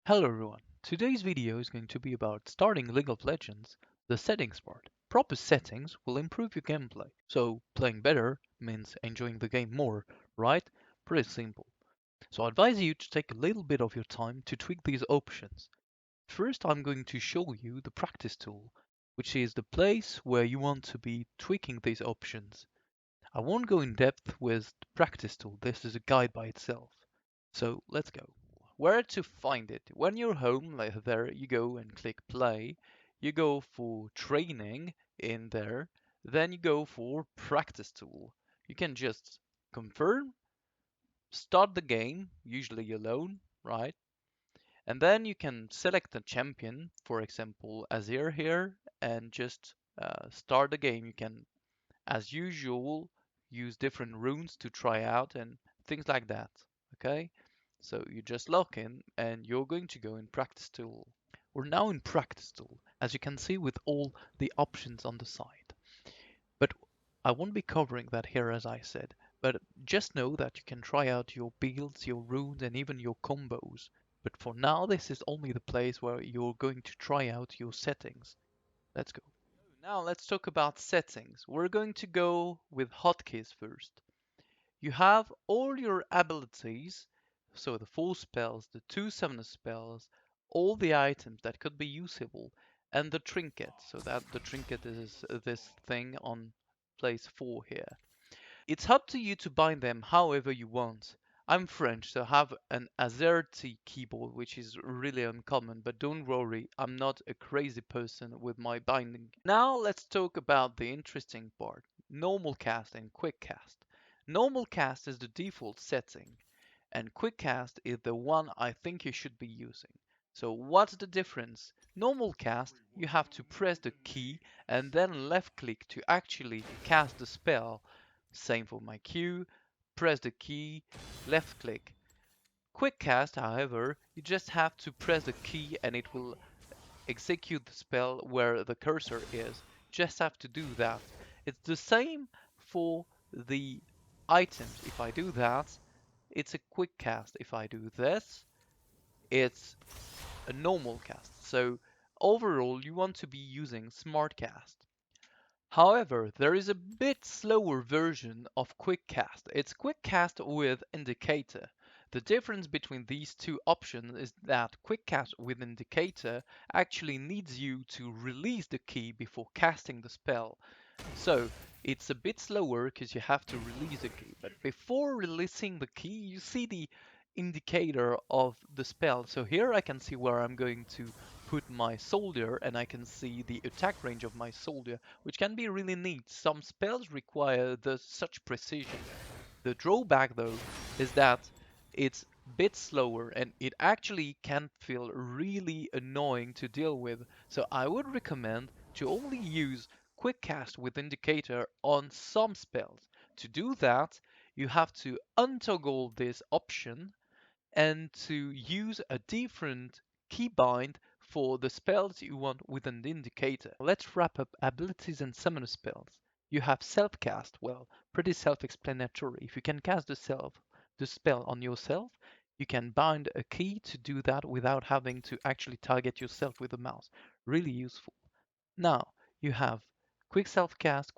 Hello everyone, today's video is going to be about starting League of Legends, the settings part. Proper settings will improve your gameplay, so playing better means enjoying the game more, right? Pretty simple. So I advise you to take a little bit of your time to tweak these options. First I'm going to show you the practice tool, which is the place where you want to be tweaking these options. I won't go in depth with the practice tool, this is a guide by itself. So let's go. Where to find it? When you're home, like there, you go and click play. You go for training in there. Then you go for practice tool. You can just confirm, start the game, usually alone, right? And then you can select a champion, for example, Azir here, and just start the game. You can, as usual, use different runes to try out and things like that. Okay? So you just log in and you're going to go in practice tool. We're now in practice tool, as you can see with all the options on the side. But I won't be covering that here as I said, but just know that you can try out your builds, your runes and even your combos. But for now this is only the place where you're going to try out your settings. Let's go. Now let's talk about settings. We're going to go with hotkeys first. You have all your abilities, so the 4 spells, the 2 summoner spells, all the items that could be usable, and the trinket, so that the trinket is this thing on place 4 here. It's up to you to bind them however you want. I'm French, so I have an AZERTY keyboard, which is really uncommon, but don't worry, I'm not a crazy person with my binding. Now let's talk about the interesting part, normal cast and quick cast. Normal cast is the default setting, and quick cast is the one I think you should be using. So what's the difference? Normal cast, you have to press the key and then left click to actually cast the spell. Same for my Q, press the key, left click. Quick cast, however, you just have to press the key and it will execute the spell where the cursor is. Just have to do that. It's the same for the items. If I do that, it's a quick cast. If I do this, it's a normal cast. So overall, you want to be using smart cast. However, there is a bit slower version of QuickCast. It's QuickCast with Indicator. The difference between these two options is that QuickCast with Indicator actually needs you to release the key before casting the spell. So it's a bit slower because you have to release the key. But before releasing the key, you see the indicator of the spell. So here I can see where I'm going to put my soldier and I can see the attack range of my soldier, which can be really neat. Some spells require such precision. The drawback though is that it's a bit slower and it actually can feel really annoying to deal with. So I would recommend to only use quick cast with indicator on some spells. To do that, you have to untoggle this option and to use a different keybind for the spells you want with an indicator. Let's wrap up abilities and summoner spells. You have self-cast, well, pretty self-explanatory. If you can cast the spell on yourself, you can bind a key to do that without having to actually target yourself with the mouse. Really useful. Now, you have quick self-cast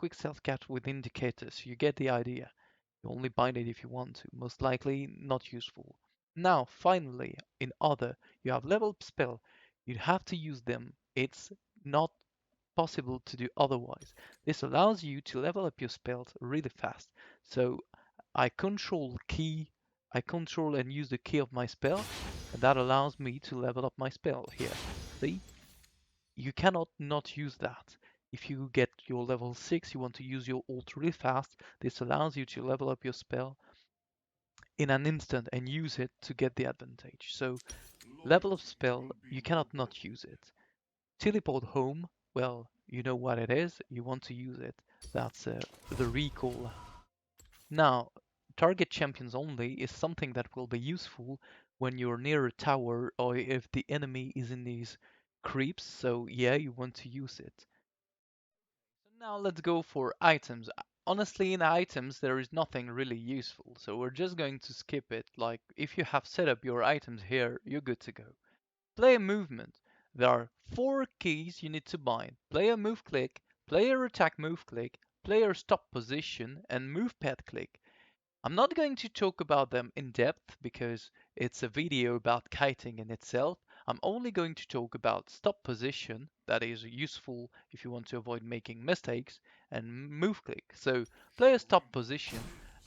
with indicators. You get the idea. You only bind it if you want to. Most likely not useful. Now, finally, in other, you have level up spell. You have to use them. It's not possible to do otherwise. This allows you to level up your spells really fast. So I control key, I control and use the key of my spell, and that allows me to level up my spell here. See? You cannot not use that. If you get your level 6, you want to use your ult really fast, this allows you to level up your spell in an instant and use it to get the advantage. So level of spell, you cannot not use it. Teleport home, well, you know what it is, you want to use it. That's the recall. Now, target champions only is something that will be useful when you're near a tower or if the enemy is in these creeps, so yeah, you want to use it. So now let's go for items. Honestly, in items, there is nothing really useful, so we're just going to skip it. Like, if you have set up your items here, you're good to go. Player movement. There are four keys you need to bind. Player move click, player attack move click, player stop position, and move pad click. I'm not going to talk about them in depth because it's a video about kiting in itself. I'm only going to talk about stop position, that is useful if you want to avoid making mistakes, and move click. So player stop position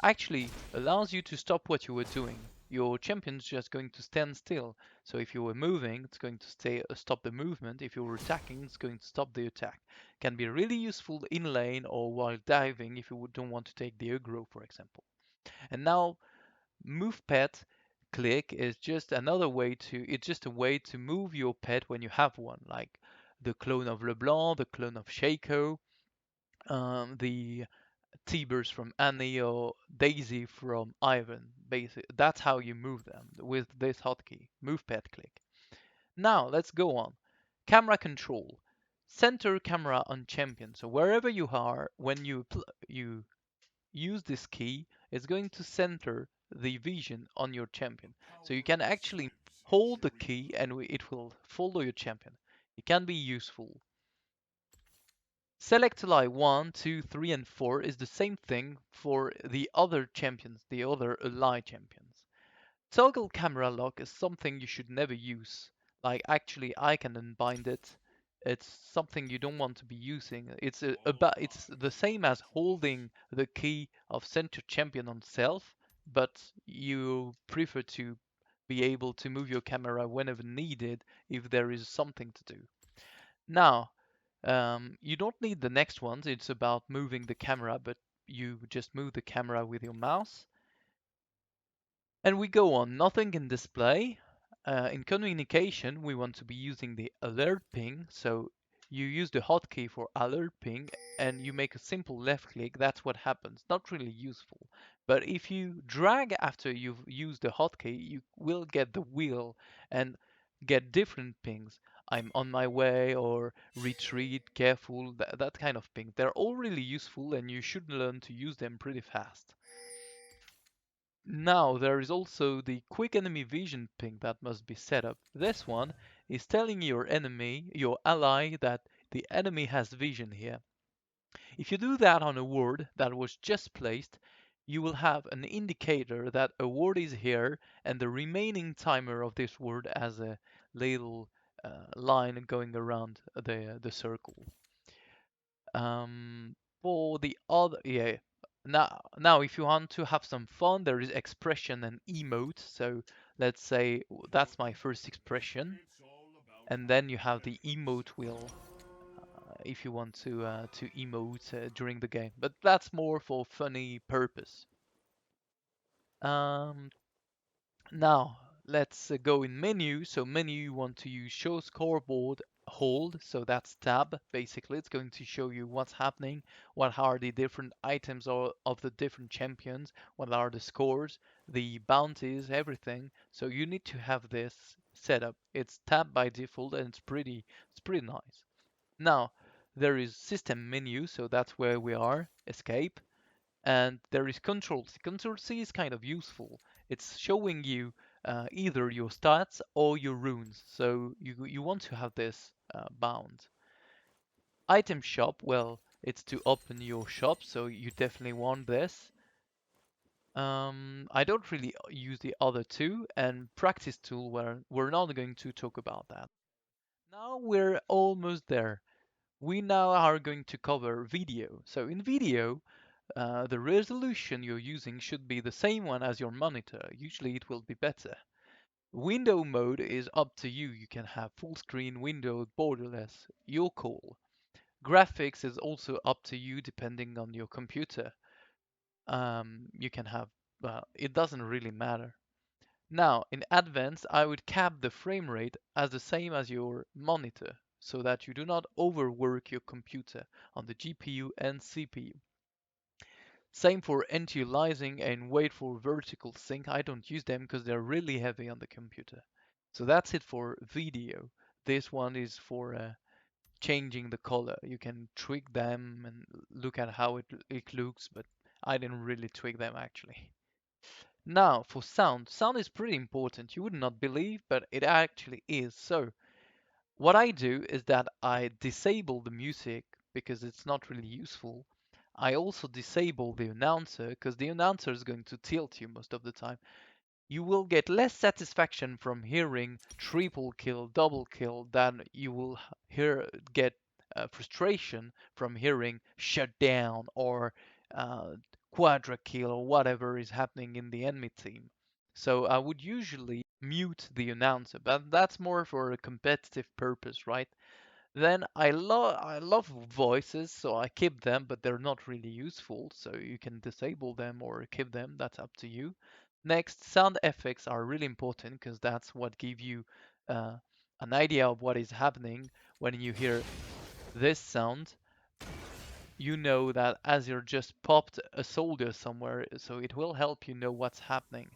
actually allows you to stop what you were doing. Your champion's just going to stand still. So if you were moving, it's going to stop the movement. If you were attacking, it's going to stop the attack. Can be really useful in lane or while diving if you don't want to take the aggro, for example. And now move pet click is just another way to, it's just a way to move your pet when you have one, like the clone of LeBlanc, the clone of Shaco, the T-Burst from Annie or Daisy from Ivan. Basically, that's how you move them with this hotkey, move pet click. Now let's go on. Camera control. Center camera on champion. So wherever you are, when you use this key, it's going to center the vision on your champion. So you can actually hold the key and it will follow your champion. It can be useful. Select ally 1, 2, 3, and 4 is the same thing for the other champions, the other ally champions. Toggle camera lock is something you should never use. Like actually I can unbind it. It's something you don't want to be using. It's the same as holding the key of center champion on self, but you prefer to be able to move your camera whenever needed if there is something to do. Now, you don't need the next ones. It's about moving the camera, but you just move the camera with your mouse. And we go on, nothing in display. In communication, we want to be using the alert ping. So you use the hotkey for alert ping and you make a simple left click. That's what happens. Not really useful. But if you drag after you've used the hotkey, you will get the wheel and get different pings. I'm on my way or retreat, careful, that kind of ping. They're all really useful and you should learn to use them pretty fast. Now there is also the quick enemy vision ping that must be set up. This one is telling your enemy, your ally, that the enemy has vision here. If you do that on a ward that was just placed, you will have an indicator that a ward is here and the remaining timer of this ward as a little line going around the circle. For the other, yeah. Now, if you want to have some fun, there is expression and emote. So let's say that's my first expression, and then you have the emote wheel if you want to emote during the game. But that's more for funny purpose. Um, Now, let's go in menu. So menu, you want to use show scoreboard hold. So that's tab. Basically, it's going to show you what's happening, what are the different items of the different champions, what are the scores, the bounties, everything. So you need to have this set up. It's tab by default and it's pretty nice. Now, there is system menu. So that's where we are. Escape. And there is Control C. Control C is kind of useful. It's showing you either your stats or your runes. So you want to have this bound. Item shop, well, it's to open your shop, so you definitely want this. I don't really use the other two, and practice tool, where we're not going to talk about that. Now we're almost there. We now are going to cover video. So in video, the resolution you're using should be the same one as your monitor. Usually it will be better. Window mode is up to you. You can have full screen, window, borderless, your call. Graphics is also up to you depending on your computer. You can have, it doesn't really matter. Now, in advanced, I would cap the frame rate as the same as your monitor so that you do not overwork your computer on the GPU and CPU. Same for anti-aliasing and wait for vertical sync. I don't use them because they're really heavy on the computer. So that's it for video. This one is for changing the color. You can tweak them and look at how it looks, but I didn't really tweak them actually. Now, for sound. Sound is pretty important. You would not believe, but it actually is. So, what I do is that I disable the music because it's not really useful. I also disable the announcer because the announcer is going to tilt you most of the time. You will get less satisfaction from hearing triple kill, double kill than you will get frustration from hearing shut down or quadra kill or whatever is happening in the enemy team. So I would usually mute the announcer, but that's more for a competitive purpose, right? Then I love voices, so I keep them, but they're not really useful, so you can disable them or keep them, that's up to you. Next, sound effects are really important because that's what give you uh, an idea of what is happening. When you hear this sound, you know that as you're just popped a soldier somewhere, so it will help you know what's happening.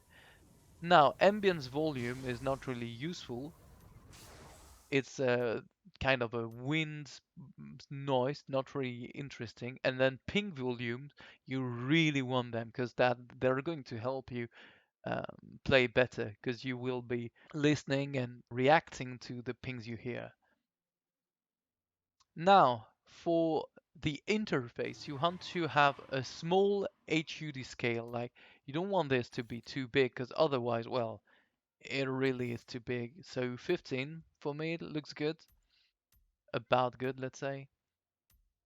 Now, ambience volume is not really useful. It's a kind of a wind noise, not really interesting. And then ping volumes, you really want them because that they're going to help you play better because you will be listening and reacting to the pings you hear. Now, for the interface, you want to have a small HUD scale. Like you don't want this to be too big because otherwise, well, it really is too big. So 15 for me, it looks good, about good, let's say.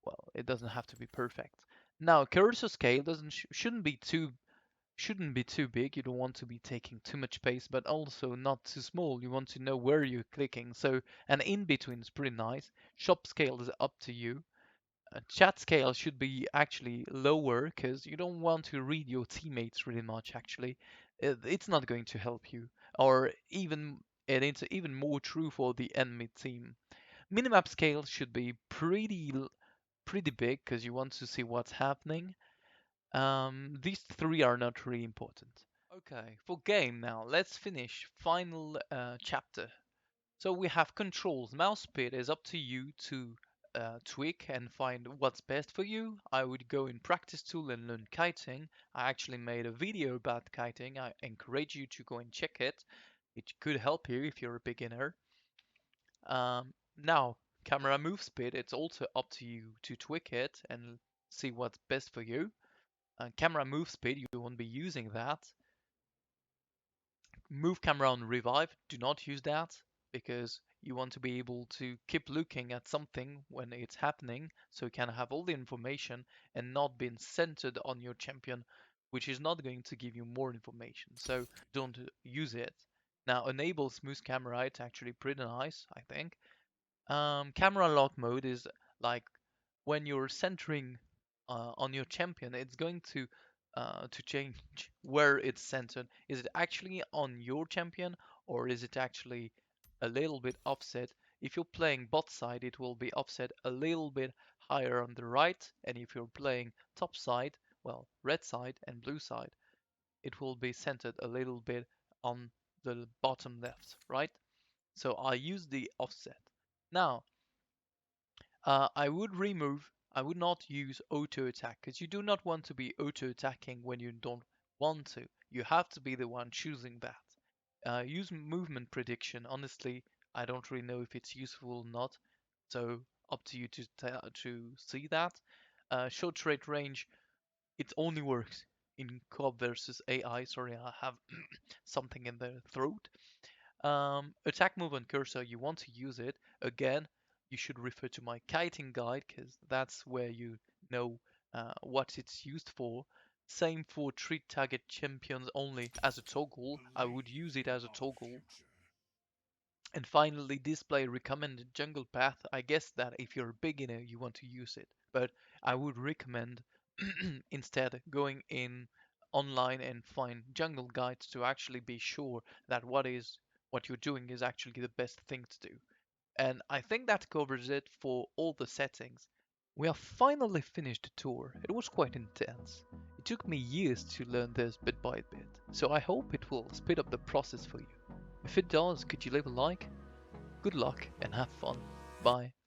Well, it doesn't have to be perfect. Now, cursor scale doesn't shouldn't be too big. You don't want to be taking too much space, but also not too small. You want to know where you're clicking. So an in between is pretty nice. Shop scale is up to you. Chat scale should be actually lower because you don't want to read your teammates really much. Actually, it's not going to help you, or even and it's even more true for the enemy team. Minimap scale should be pretty big because you want to see what's happening. These three are not really important. Okay, for game now, let's finish final chapter. So we have controls. Mouse speed is up to you to tweak and find what's best for you. I would go in practice tool and learn kiting. I actually made a video about kiting. I encourage you to go and check it. It could help you if you're a beginner. Now, camera move speed, it's also up to you to tweak it and see what's best for you. Camera move speed, you won't be using that. Move camera on revive, do not use that because you want to be able to keep looking at something when it's happening so you can have all the information and not being centered on your champion, which is not going to give you more information. So don't use it. Now, enable smooth camera, it's actually pretty nice, I think. Camera lock mode is like when you're centering on your champion, it's going to change where it's centered. Is it actually on your champion or is it actually a little bit offset? If you're playing bot side, it will be offset a little bit higher on the right, and if you're playing top side, well, red side and blue side, it will be centered a little bit on the bottom left, right? So I use the offset. Now, I would not use auto attack because you do not want to be auto attacking when you don't want to. You have to be the one choosing that. Use movement prediction. Honestly, I don't really know if it's useful or not, so up to you to see that. Short rate range, it only works in co-op versus AI. Sorry, I have something in the throat. Attack move on cursor, you want to use it. Again, you should refer to my kiting guide because that's where you know what it's used for. Same for treat target champions only as a toggle. I would use it as a toggle. And finally, display recommended jungle path. I guess that if you're a beginner, you want to use it. But I would recommend instead going in online and find jungle guides to actually be sure that what you're doing is actually the best thing to do. And I think that covers it for all the settings. We have finally finished the tour. It was quite intense. It took me years to learn this bit by bit, so I hope it will speed up the process for you. If it does, could you leave a like? Good luck and have fun. Bye.